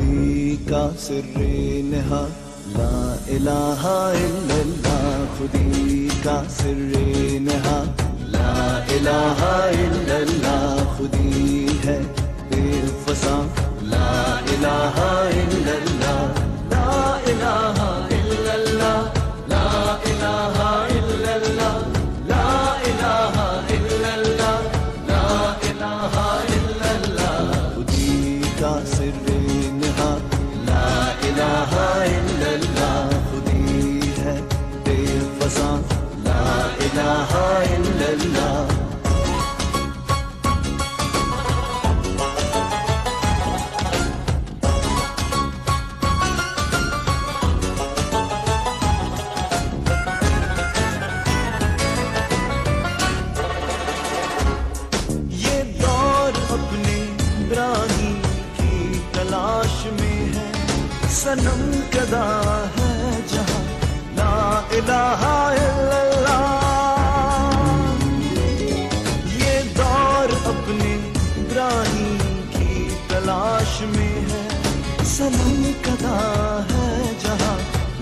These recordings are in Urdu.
خودی کا سر نہا لا الہ الا اللہ، خودی کا سر نہا لا الہ الا اللہ، خودی ہے بے فساں لا الہ الا اللہ، لا الہ الا اللہ، لا الہ الا اللہ، لا الہ الا اللہ، لا الہ الا اللہ، خودی کا سر نہا لا الہ الا اللہ، خودی ہے بے فساں لا الہ الا اللہ۔ یہ دور اپنے ابراہیم کی تلاش میں ہے، صنم کدا ہے جہاں لا الہ الا اللہ، یہ دور اپنے ابراہیم کی تلاش میں ہے، صنم کدا ہے جہاں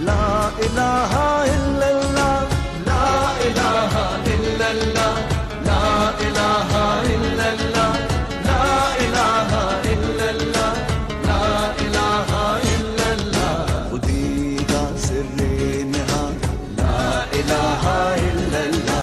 لا الہ الا اللہ، لا الہ الا اللہ، لا الہ الا اللہ، لا الہ الا اللہ، لا الہ الا اللہ، خودی کا سر نہا لا الہ الا اللہ۔